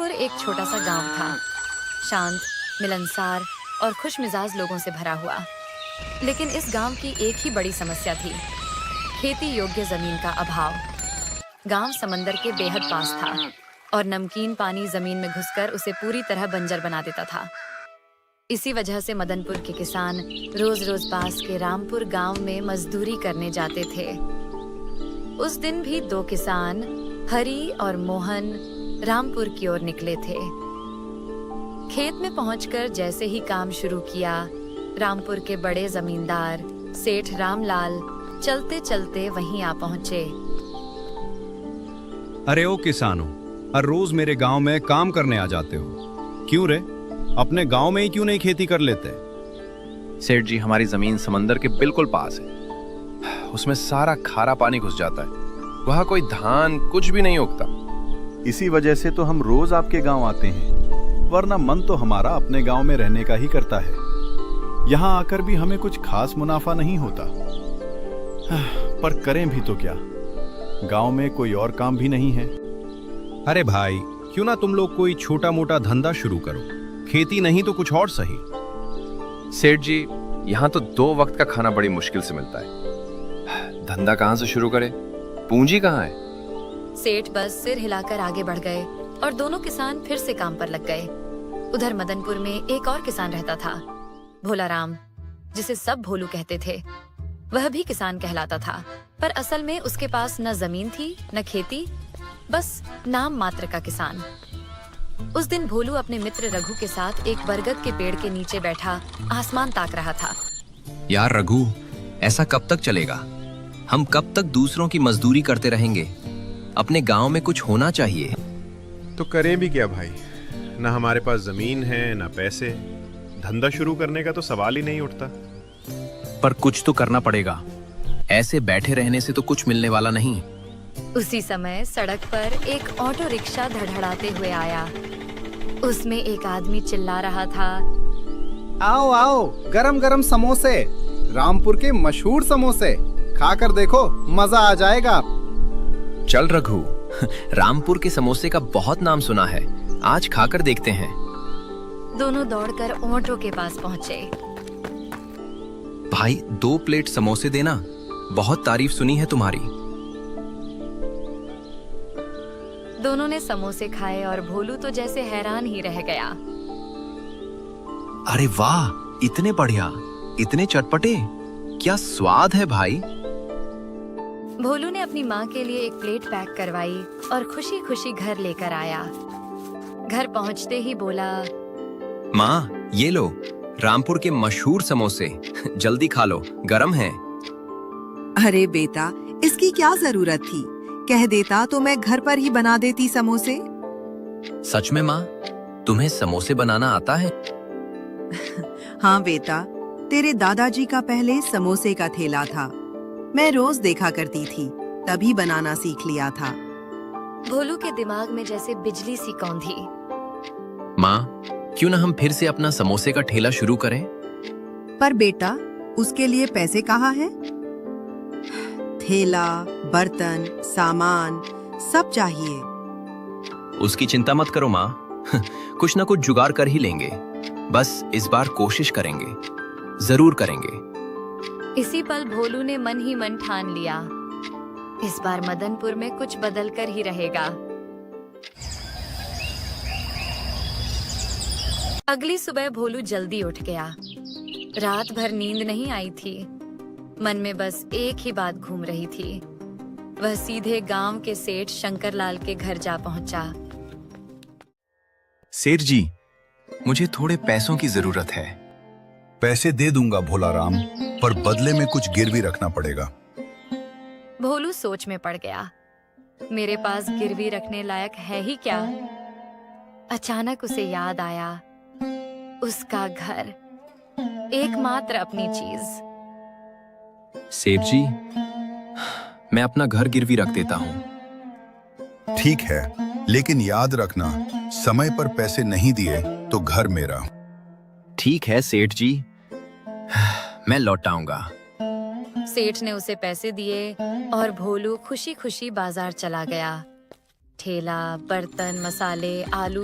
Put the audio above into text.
मदनपुर एक छोटा सा गांव था, शांत, मिलनसार और खुशमिजाज लोगों से भरा हुआ। लेकिन इस गांव की एक ही बड़ी समस्या थी, खेती योग्य जमीन का अभाव। गांव समंदर के बेहद पास था और नमकीन पानी जमीन में घुसकर उसे पूरी तरह बंजर बना देता था। इसी वजह से मदनपुर के किसान रोज रोज पास के रामपुर गांव में मजदूरी करने जाते थे। उस दिन भी दो किसान, हरी और मोहन, रामपुर की ओर निकले थे। खेत में पहुंचकर जैसे ही काम शुरू किया, रामपुर के बड़े जमींदार सेठ रामलाल चलते चलते वहीं आ पहुंचे। अरे ओ किसानों, हर रोज मेरे गांव में काम करने आ जाते हो, क्यों रे? अपने गांव में ही क्यों नहीं खेती कर लेते? सेठ जी, हमारी जमीन समंदर के बिल्कुल पास है। उसमें सारा खारा पानी घुस जाता है। वहाँ कोई धान कुछ भी नहीं उगता। इसी वजह से तो हम रोज आपके गांव आते हैं, वरना मन तो हमारा अपने गांव में रहने का ही करता है। यहाँ आकर भी हमें कुछ खास मुनाफा नहीं होता, पर करें भी तो क्या, गांव में कोई और काम भी नहीं है। अरे भाई, क्यों ना तुम लोग कोई छोटा मोटा धंधा शुरू करो, खेती नहीं तो कुछ और सही। सेठ जी, यहाँ तो 2 वक्त का खाना बड़ी मुश्किल से मिलता है। धंधा कहाँ से शुरू करें? पूंजी कहाँ है? सेठ बस सिर हिलाकर आगे बढ़ गए और दोनों किसान फिर से काम पर लग गए। उधर मदनपुर में एक और किसान रहता था, भोलाराम, जिसे सब भोलू कहते थे। वह भी किसान कहलाता था, पर असल में उसके पास न जमीन थी न खेती, बस नाम मात्र का किसान। उस दिन भोलू अपने मित्र रघु के साथ एक बरगद के पेड़ के नीचे बैठा आसमान ताक रहा था। यार रघु, ऐसा कब तक चलेगा? हम कब तक दूसरों की मजदूरी करते रहेंगे? अपने गांव में कुछ होना चाहिए। तो करें भी क्या भाई, ना हमारे पास जमीन है ना पैसे, धंधा शुरू करने का तो सवाल ही नहीं उठता। पर कुछ तो करना पड़ेगा, ऐसे बैठे रहने से तो कुछ मिलने वाला नहीं। उसी समय सड़क पर एक ऑटो रिक्शा धड़धड़ाते हुए आया। उसमें एक आदमी चिल्ला रहा था, आओ आओ, गरम गरम समोसे, रामपुर के मशहूर समोसे, खाकर देखो, मजा आ जाएगा। चल रघु, रामपुर के समोसे का बहुत नाम सुना है, आज खाकर देखते हैं। दोनों दौड़कर ऑटो के पास पहुंचे। भाई 2 प्लेट समोसे देना, बहुत तारीफ सुनी है तुम्हारी। दोनों ने समोसे खाए और भोलू तो जैसे हैरान ही रह गया। अरे वाह, इतने बढ़िया, इतने चटपटे, क्या स्वाद है भाई। भोलू ने अपनी माँ के लिए एक प्लेट पैक करवाई और खुशी खुशी घर लेकर आया। घर पहुँचते ही बोला, माँ ये लो, रामपुर के मशहूर समोसे, जल्दी खा लो, गरम है। अरे बेटा, इसकी क्या जरूरत थी? कह देता तो मैं घर पर ही बना देती समोसे। सच में माँ, तुम्हें समोसे बनाना आता है? हाँ बेटा, तेरे दादाजी का पहले समोसे का ठेला था, मैं रोज देखा करती थी, तभी बनाना सीख लिया था। भोलू के दिमाग में जैसे बिजली सी कौंधी। माँ, क्यों ना हम फिर से अपना समोसे का ठेला शुरू करें? पर बेटा, उसके लिए पैसे कहाँ हैं? ठेला, बर्तन, सामान सब चाहिए। उसकी चिंता मत करो माँ, कुछ ना कुछ जुगाड़ कर ही लेंगे। बस इस बार कोशिश करेंगे, जरूर करेंगे। इसी पल भोलू ने मन ही मन ठान लिया, इस बार मदनपुर में कुछ बदल कर ही रहेगा। अगली सुबह भोलू जल्दी उठ गया। रात भर नींद नहीं आई थी, मन में बस एक ही बात घूम रही थी। वह सीधे गांव के सेठ शंकरलाल के घर जा पहुंचा। सेठ जी, मुझे थोड़े पैसों की जरूरत है। पैसे दे दूंगा भोलाराम, पर बदले में कुछ गिरवी रखना पड़ेगा। भोलू सोच में पड़ गया, मेरे पास गिरवी रखने लायक है ही क्या? अचानक उसे याद आया, उसका घर, एकमात्र अपनी चीज। सेठ जी, मैं अपना घर गिरवी रख देता हूँ। ठीक है, लेकिन याद रखना, समय पर पैसे नहीं दिए तो घर मेरा। ठीक है सेठ जी, मैं लौटाऊंगा। सेठ ने उसे पैसे दिए और भोलू खुशी खुशी बाजार चला गया। ठेला, बर्तन, मसाले, आलू